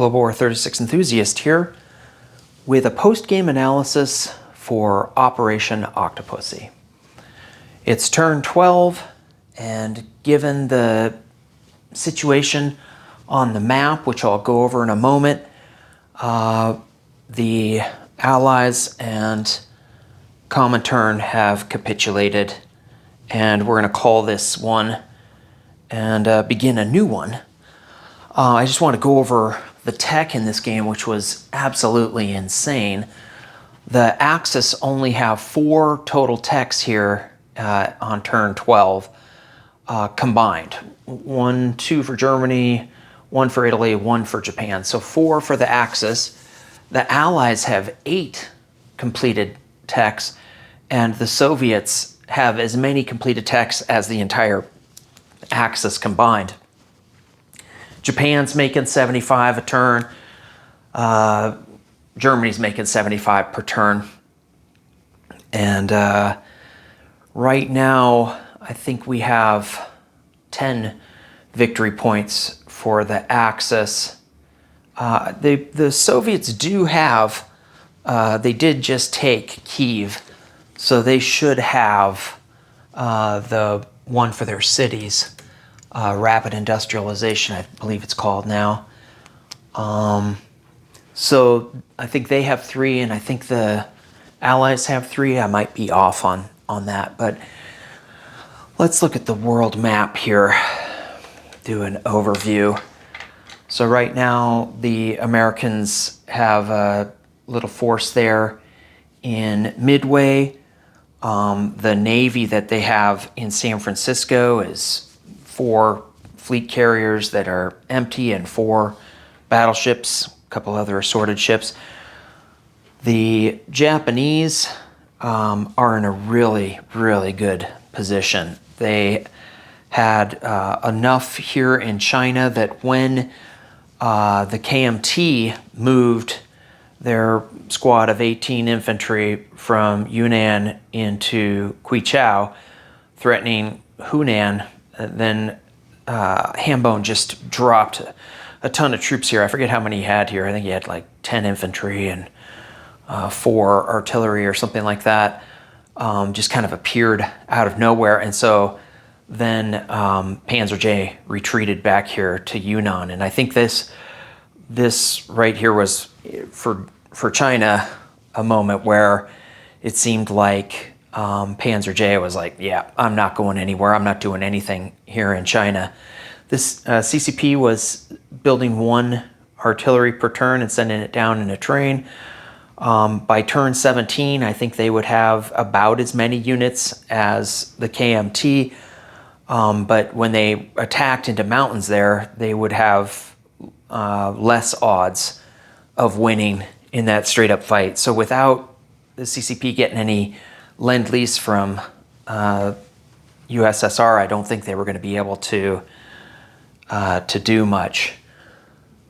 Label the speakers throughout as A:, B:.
A: Global War 36 enthusiast here with a post-game analysis for Operation Octopussy. It's turn 12, and given the situation on the map, which I'll go over in a moment, the Allies and Comintern have capitulated, and we're going to call this one and begin a new one. I just want to go over the tech in this game, which was absolutely insane. The Axis only have 4 total techs here on turn 12 combined. 2 for Germany, 1 for Italy, 1 for Japan. So 4 for the Axis. The Allies have 8 completed techs, and the Soviets have as many completed techs as the entire Axis combined. Japan's making 75 a turn. Germany's making 75 per turn. And right now, I think we have 10 victory points for the Axis. The Soviets do have, they did just take Kyiv, so they should have the one for their cities. Rapid industrialization, I believe it's called now. So I think they have 3, and I think the Allies have 3. I might be off on that, but let's look at the world map here, do an overview. So right now, the Americans have a little force there in Midway. The Navy that they have in San Francisco is 4 fleet carriers that are empty and 4 battleships, a couple other assorted ships. The Japanese are in a really, really good position. They had enough here in China that when the KMT moved their squad of 18 infantry from Yunnan into Quichao, threatening Hunan, then Hambone just dropped a ton of troops here. I forget how many he had here. I think he had like 10 infantry and 4 artillery or something like that. Just kind of appeared out of nowhere. And so then Panzer J retreated back here to Yunnan. And I think this right here was, for China, a moment where it seemed like Panzer J was like, yeah, I'm not going anywhere. I'm not doing anything here in China. This CCP was building 1 artillery per turn and sending it down in a train. By turn 17, I think they would have about as many units as the KMT. But when they attacked into mountains there, they would have less odds of winning in that straight up fight. So without the CCP getting any lend-lease from USSR, I don't think they were going to be able to do much.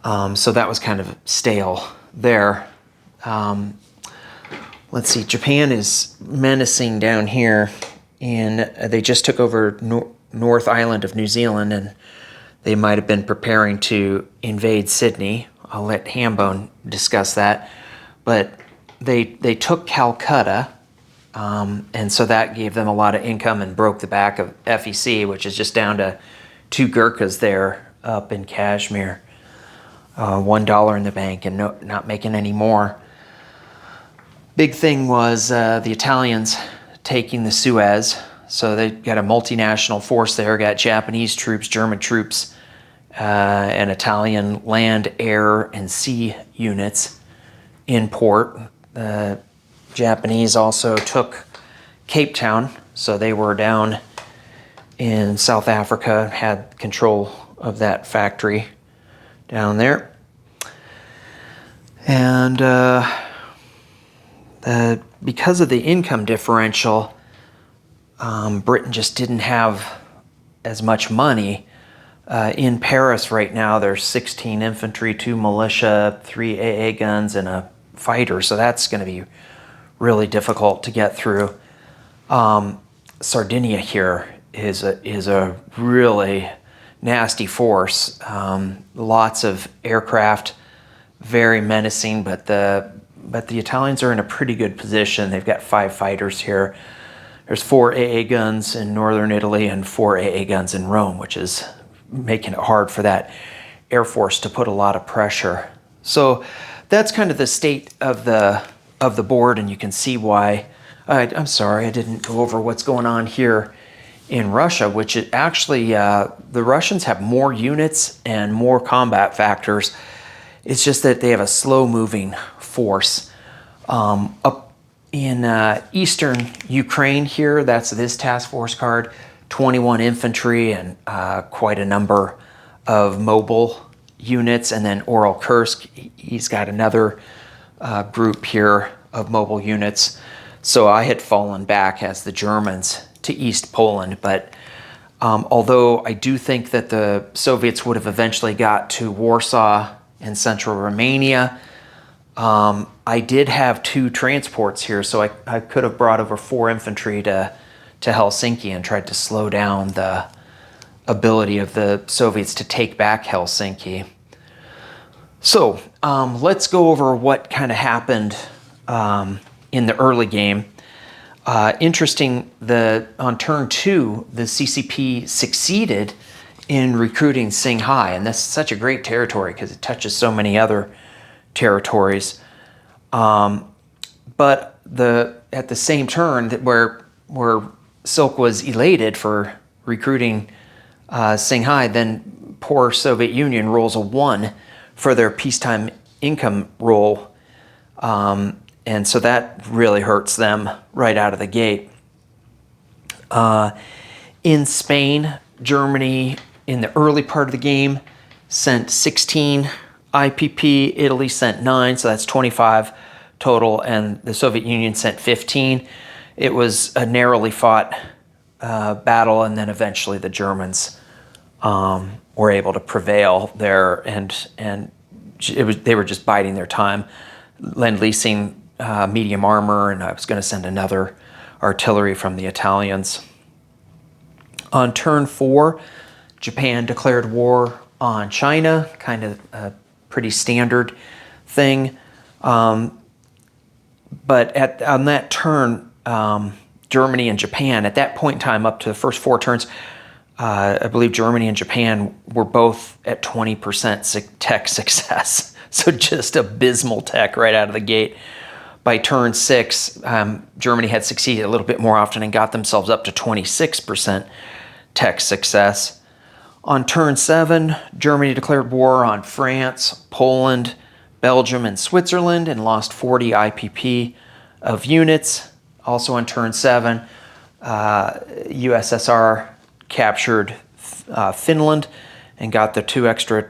A: So that was kind of stale there. Let's see, Japan is menacing down here, and they just took over North Island of New Zealand, and they might have been preparing to invade Sydney. I'll let Hambone discuss that. But they took Calcutta, and so that gave them a lot of income and broke the back of FEC, which is just down to 2 Gurkhas there up in Kashmir. $1 in the bank and not making any more. Big thing was the Italians taking the Suez. So they got a multinational force there, got Japanese troops, German troops, and Italian land, air, and sea units in port. The Japanese also took Cape Town, so they were down in South Africa, had control of that factory down there. And because of the income differential, Britain just didn't have as much money. In Paris right now, there's 16 infantry, 2 militia, 3 AA guns, and a fighter. So that's going to be really difficult to get through. Sardinia here is a really nasty force. Lots of aircraft, very menacing, but the Italians are in a pretty good position. They've got 5 fighters here. There's 4 AA guns in northern Italy and 4 AA guns in Rome, which is making it hard for that Air Force to put a lot of pressure. So that's kind of the state of the board, and you can see why. I'm sorry, I didn't go over what's going on here in Russia, which it actually, the Russians have more units and more combat factors. It's just that they have a slow-moving force. Up in eastern Ukraine here, that's this task force card, 21 infantry and quite a number of mobile units. And then Oral Kursk, he's got another group here of mobile units. So I had fallen back as the Germans to East Poland, but although I do think that the Soviets would have eventually got to Warsaw and central Romania, I did have 2 transports here, so I could have brought over 4 infantry to Helsinki and tried to slow down the ability of the Soviets to take back Helsinki. So let's go over what kind of happened in the early game. Interesting, on turn 2, the CCP succeeded in recruiting Shanghai, and that's such a great territory because it touches so many other territories. But at the same turn, where Silk was elated for recruiting Shanghai, then poor Soviet Union rolls a 1 for their peacetime income roll. And so that really hurts them right out of the gate. In Spain, Germany, in the early part of the game, sent 16 IPP. Italy sent 9, so that's 25 total. And the Soviet Union sent 15. It was a narrowly fought battle, and then eventually the Germans were able to prevail there. And they were just biding their time, lend-leasing medium armor, and I was going to send another artillery from the Italians. On turn 4, Japan declared war on China, kind of a pretty standard thing. But on that turn, Germany and Japan, at that point in time, up to the first 4 turns, I believe Germany and Japan were both at 20% tech success. So just abysmal tech right out of the gate. By turn 6, Germany had succeeded a little bit more often and got themselves up to 26% tech success. On turn 7, Germany declared war on France, Poland, Belgium, and Switzerland and lost 40 IPP of units. Also on turn 7, USSR captured Finland and got the 2 extra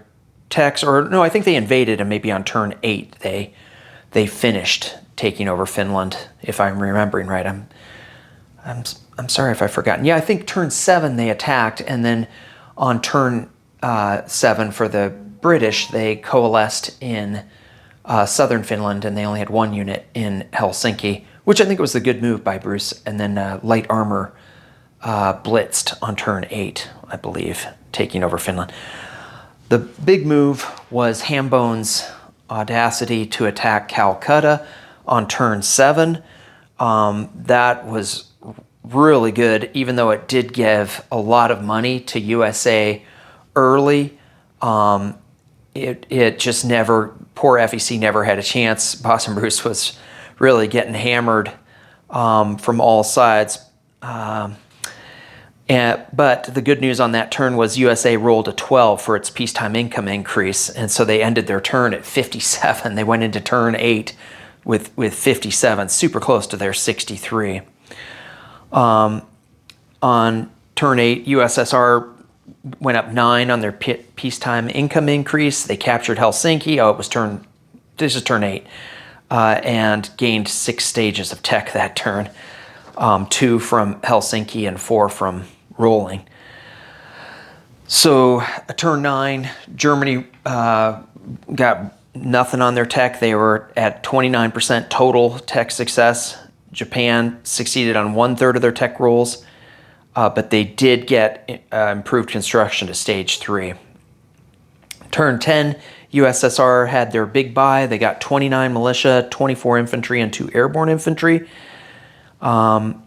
A: techs. Or no, I think they invaded, and maybe on turn 8 they finished taking over Finland, if I'm remembering right. I'm sorry if I've forgotten. Yeah, I think turn 7 they attacked, and then on turn 7 for the British, they coalesced in southern Finland, and they only had 1 unit in Helsinki, which I think was a good move by Bruce. And then light armor blitzed on turn 8, I believe, taking over Finland. The big move was Hambone's audacity to attack Calcutta on turn 7. That was really good, even though it did give a lot of money to USA early. It just never, poor FEC never had a chance. Boston Bruce was really getting hammered from all sides. But the good news on that turn was USA rolled a 12 for its peacetime income increase, and so they ended their turn at 57. They went into turn 8 with 57, super close to their 63. On turn 8, USSR went up 9 on their peacetime income increase. They captured Helsinki. This is turn 8, and gained 6 stages of tech that turn. 2 from Helsinki and 4 from rolling. So turn 9, Germany got nothing on their tech. They were at 29% total tech success. Japan succeeded on 1/3 of their tech rolls, but they did get improved construction to stage 3. Turn 10, USSR had their big buy. They got 29 militia, 24 infantry, and 2 airborne infantry. And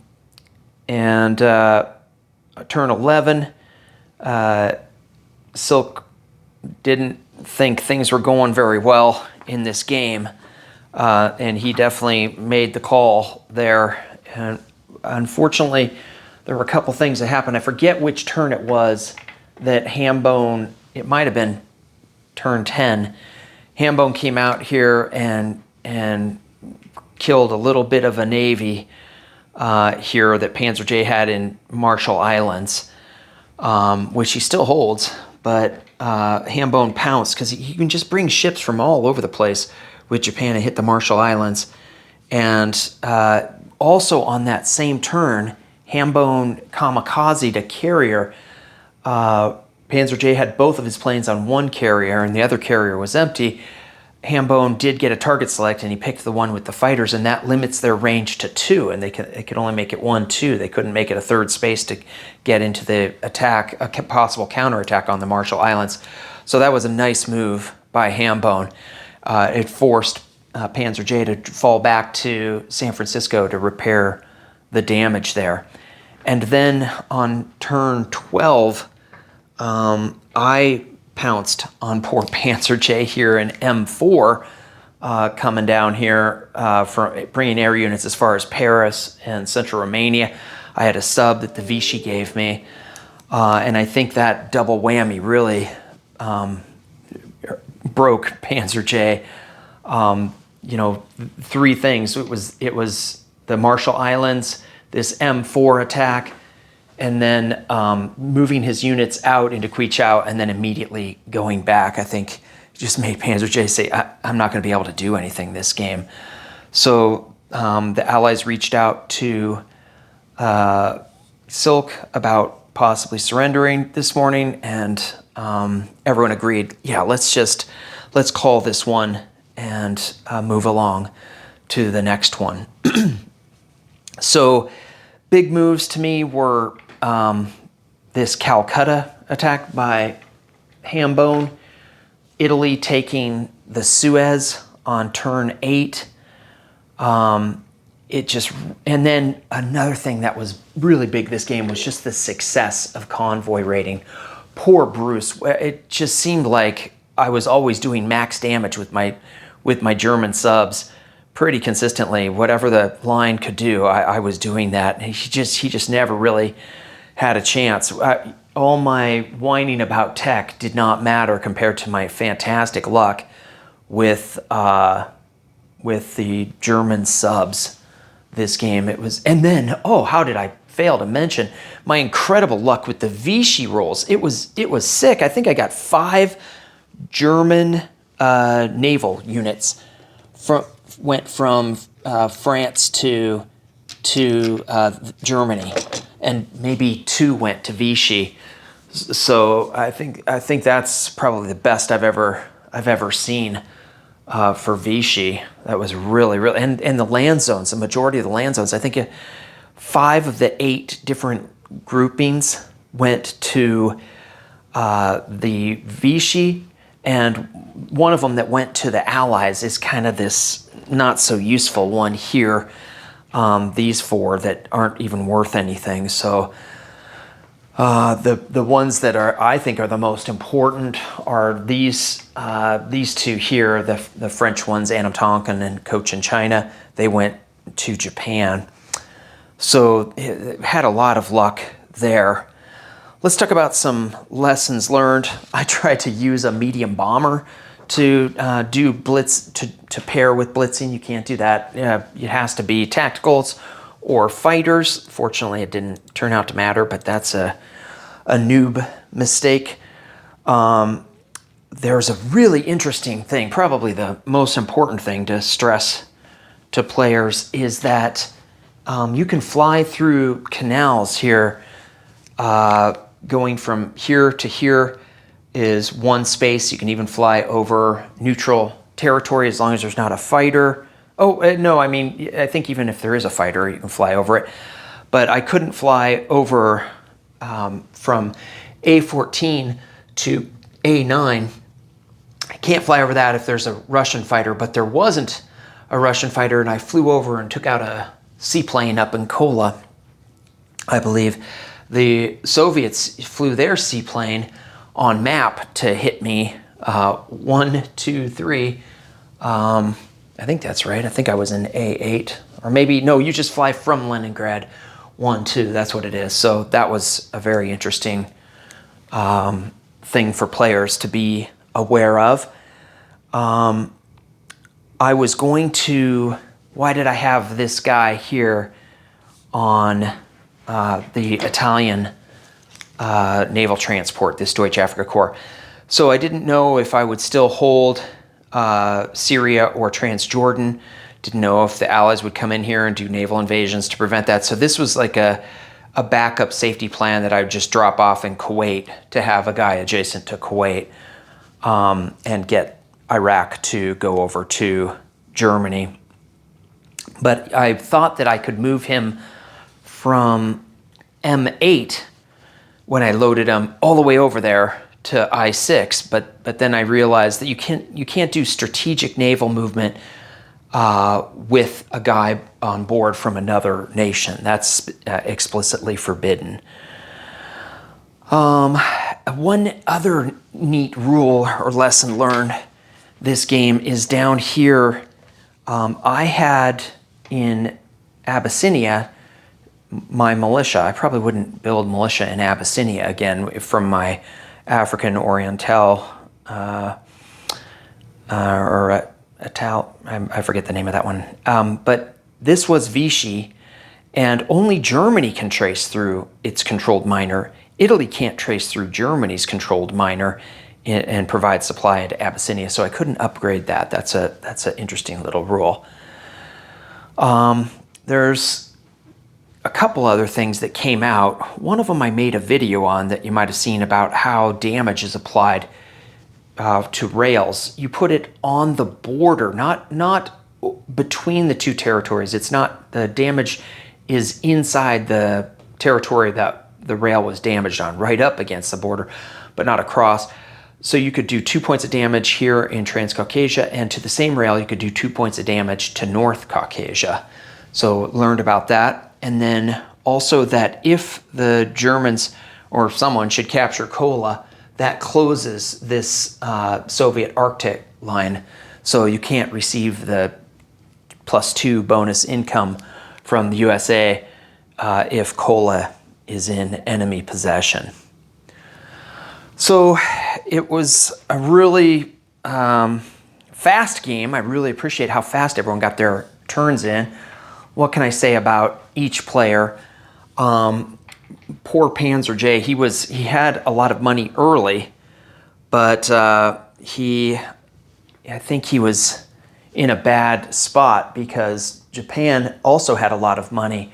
A: turn 11, Silk didn't think things were going very well in this game, and he definitely made the call there. And unfortunately, there were a couple things that happened. I forget which turn it was that Hambone, it might have been turn 10, Hambone came out here and killed a little bit of a navy here that Panzer J had in Marshall Islands, which he still holds, but Hambone pounced because he can just bring ships from all over the place with Japan and hit the Marshall Islands. And also on that same turn, Hambone kamikazed a carrier. Panzer J had both of his planes on one carrier and the other carrier was empty. Hambone did get a target select and he picked the one with the fighters, and that limits their range to 2, and they could only make it 1-2. They couldn't make it a third space to get into the attack, a possible counterattack on the Marshall Islands. So that was a nice move by Hambone. It forced Panzer J to fall back to San Francisco to repair the damage there. And then on turn 12, I pounced on poor Panzer J here in M4, coming down here from bringing air units as far as Paris and central Romania. I had a sub that the Vichy gave me, and I think that double whammy really broke Panzer J. You know, 3 things. It was the Marshall Islands, this M4 attack, and then moving his units out into Kwichau and then immediately going back, I think just made Panzer J say, I'm not going to be able to do anything this game. So the Allies reached out to Silk about possibly surrendering this morning, and everyone agreed, yeah, let's call this one and move along to the next one. So big moves to me were this Calcutta attack by Hambone, Italy taking the Suez on turn 8. And then another thing that was really big this game was just the success of convoy raiding. Poor Bruce. It just seemed like I was always doing max damage with my German subs pretty consistently. Whatever the line could do, I was doing that. And he just never really had a chance. All my whining about tech did not matter compared to my fantastic luck with the German subs this game. It was, and then, oh, how did I fail to mention my incredible luck with the Vichy rolls? It was sick. I think I got 5 German naval units went from France to Germany, and maybe 2 went to Vichy. So I think that's probably the best I've ever seen for Vichy. That was really and the land zones, the majority of the land zones. I think 5 of the 8 different groupings went to the Vichy, and one of them that went to the Allies is kind of this not so useful one here. These 4 that aren't even worth anything. So the ones that I think are the most important are these 2 here, the French ones, Annam-Tonkin and Cochin China. They went to Japan. So it had a lot of luck there. Let's talk about some lessons learned. I tried to use a medium bomber to do blitz, to pair with blitzing. You can't do that. It has to be tacticals or fighters. Fortunately, it didn't turn out to matter, but that's a noob mistake. There's a really interesting thing, probably the most important thing to stress to players, is that you can fly through canals here. Going from here to here is 1 space. You can even fly over neutral territory as long as there's not a fighter. Oh, no, I mean, I think even if there is a fighter, you can fly over it. But I couldn't fly over from A14 to A9 Can't fly over that if there's a Russian fighter, but there wasn't a Russian fighter, and I flew over and took out a seaplane up in Kola, I believe. The Soviets flew their seaplane on map to hit me 1, 2, 3. I think that's right. I think I was in A8. Or maybe, no, you just fly from Leningrad 1, 2. That's what it is. So that was a very interesting thing for players to be aware of. I was going to... Why did I have this guy here on the Italian naval transport, this Deutsche Afrika Korps? So I didn't know if I would still hold Syria or Transjordan. Didn't know if the Allies would come in here and do naval invasions to prevent that. So this was like a backup safety plan that I would just drop off in Kuwait to have a guy adjacent to Kuwait and get Iraq to go over to Germany. But I thought that I could move him from M8 when I loaded him all the way over there to I6, but then I realized that you can't do strategic naval movement with a guy on board from another nation. That's explicitly forbidden. One other neat rule or lesson learned this game is down here. I had in Abyssinia my militia. I probably wouldn't build militia in Abyssinia again from my African Oriental or Ital. I forget the name of that one. But this was Vichy, and only Germany can trace through its controlled minor. Italy can't trace through Germany's controlled minor and provide supply to Abyssinia, so I couldn't upgrade that. That's an interesting little rule. There's a couple other things that came out. One of them I made a video on that you might have seen about how damage is applied to rails. You put it on the border, not between the two territories. It's not, the damage is inside the territory that the rail was damaged on, right up against the border, but not across. So you could do 2 points of damage here in Transcaucasia, and to the same rail you could do 2 points of damage to North Caucasia. So learned about that. And then also that if the Germans or someone should capture Kola, that closes this Soviet Arctic line. So you can't receive the +2 bonus income from the USA if Kola is in enemy possession. So it was a really fast game. I really appreciate how fast everyone got their turns in. What can I say about each player? Poor Panzer J, he had a lot of money early, but I think he was in a bad spot because Japan also had a lot of money.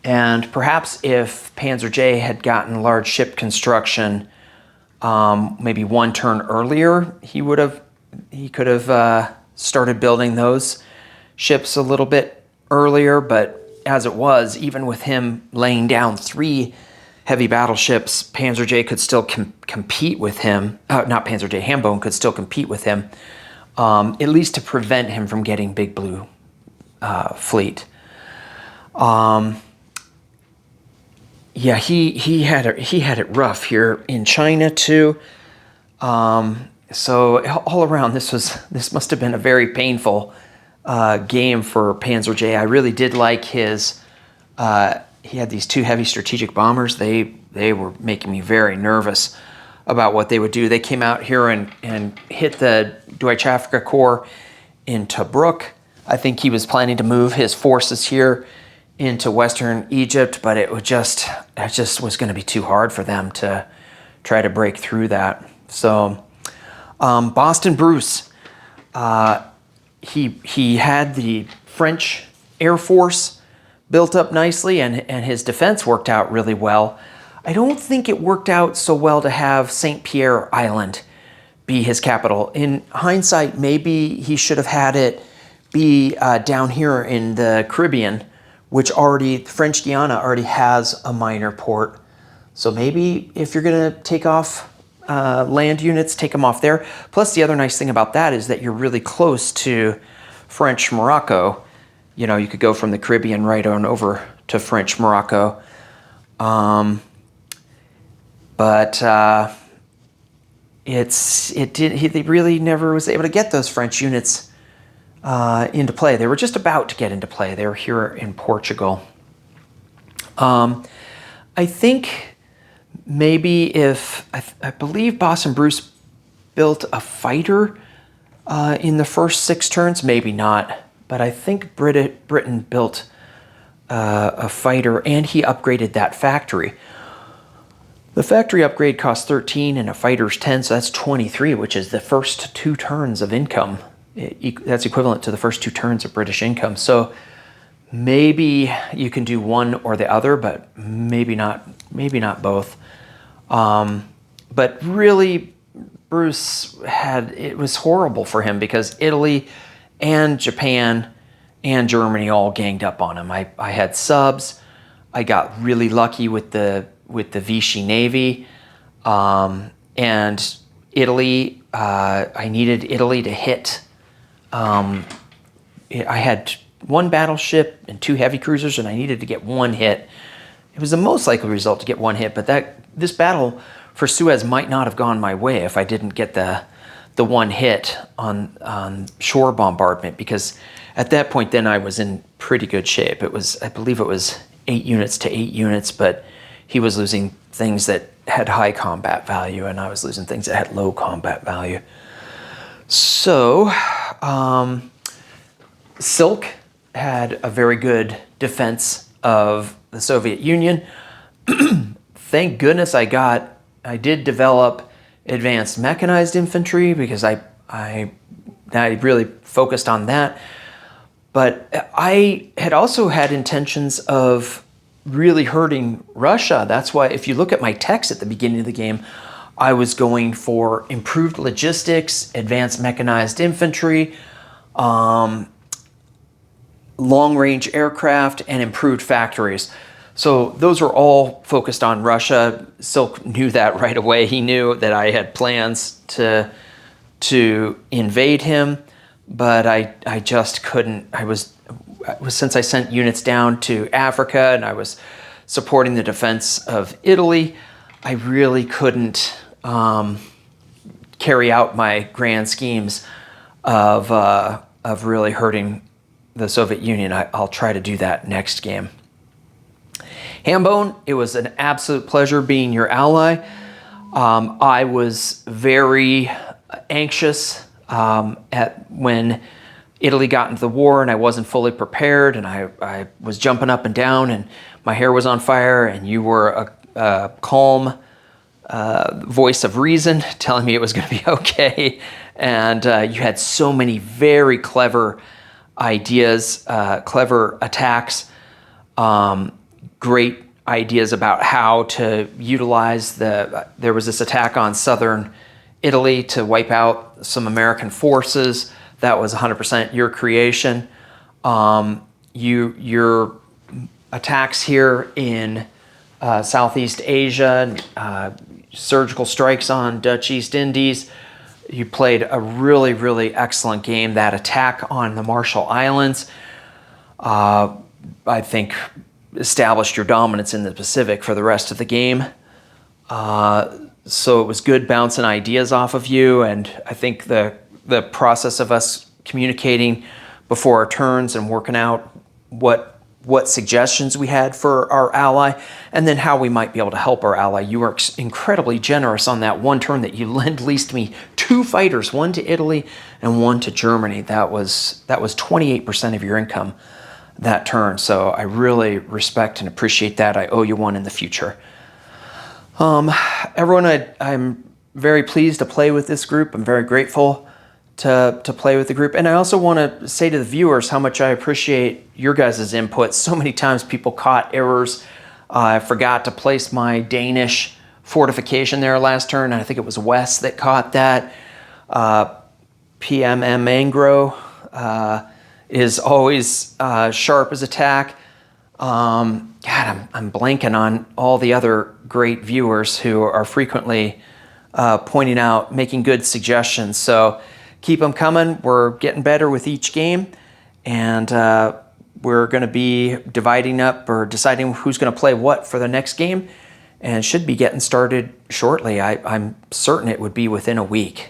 A: And perhaps if Panzer J had gotten large ship construction maybe one turn earlier, he could have started building those ships a little bit earlier. But as it was, even with him laying down 3 heavy battleships, Panzer J could still compete with him. Not Panzer J, Hambone could still compete with him, at least to prevent him from getting Big Blue fleet. Yeah, he had it rough here in China too. So all around, this must have been a very painful game for Panzer J. I really did like his. He had these 2 heavy strategic bombers. They were making me very nervous about what they would do. They came out here and hit the Deutsche Afrika Korps in Tobruk. I think he was planning to move his forces here into Western Egypt, but it just was going to be too hard for them to try to break through that. So Boston Bruce, he had the French Air Force built up nicely, and his defense worked out really well. I don't think it worked out so well to have St. Pierre Island be his capital. In hindsight, maybe he should have had it be down here in the Caribbean, which French Guiana already has a minor port. So maybe if you're going to take off land units, take them off there. Plus, the other nice thing about that is that you're really close to French Morocco. You know, you could go from the Caribbean right on over to French Morocco. He really never was able to get those French units into play. They were just about to get into play. They were here in Portugal. I think maybe if, I believe Boss and Bruce built a fighter in the first 6 turns, maybe not, but I think Britain built a fighter, and he upgraded that factory. The factory upgrade costs 13 and a fighter's 10, so that's 23, which is the first 2 turns of income. That's equivalent to the first 2 turns of British income. So maybe you can do one or the other, but maybe not both. But really, Bruce it was horrible for him because Italy and Japan and Germany all ganged up on him. I had subs. I got really lucky with the Vichy Navy, and Italy. I needed Italy to hit. I had 1 battleship and 2 heavy cruisers, and I needed to get 1 hit. It was the most likely result to get 1 hit, but this battle for Suez might not have gone my way if I didn't get the 1 hit on shore bombardment, because at that point then I was in pretty good shape. I believe it was 8 units to 8 units, but he was losing things that had high combat value, and I was losing things that had low combat value. So, Silk had a very good defense of the Soviet Union. Thank goodness I did develop advanced mechanized infantry, because I really focused on that. But I had also had intentions of really hurting Russia. That's why if you look at my text at the beginning of the game, I was going for improved logistics, advanced mechanized infantry, long-range aircraft, and improved factories. So those were all focused on Russia. Silk knew that right away. He knew that I had plans to invade him, but I just couldn't. Since I sent units down to Africa and I was supporting the defense of Italy, I really couldn't carry out my grand schemes of really hurting the Soviet Union. I'll try to do that next game. Hambone, it was an absolute pleasure being your ally. I was very anxious when Italy got into the war, and I wasn't fully prepared, and I was jumping up and down, and my hair was on fire, and you were a calm voice of reason telling me it was going to be okay. And you had so many very clever ideas, clever attacks, great ideas about how to utilize there was this attack on southern Italy to wipe out some American forces. That was 100% your creation. Your attacks here in Southeast Asia, surgical strikes on Dutch East Indies. You played a really, really excellent game. That attack on the Marshall Islands, I think, established your dominance in the Pacific for the rest of the game. So it was good bouncing ideas off of you, and I think the process of us communicating before our turns and working out what suggestions we had for our ally, and then how we might be able to help our ally. You were incredibly generous on that one turn that you lend-leased me 2 fighters, 1 to Italy and 1 to Germany. That was 28% of your income that turn. So I really respect and appreciate that. I owe you one in the future. Everyone, I'm very pleased to play with this group. I'm very grateful to play with the group. And I also want to say to the viewers how much I appreciate your guys' input. So many times people caught errors. I forgot to place my Danish fortification there last turn, and I think it was Wes that caught that. PMM Mangro is always sharp as attack. God, I'm blanking on all the other great viewers who are frequently pointing out, making good suggestions. So keep them coming. We're getting better with each game, and we're going to be dividing up or deciding who's going to play what for the next game, and should be getting started shortly. I'm certain it would be within a week.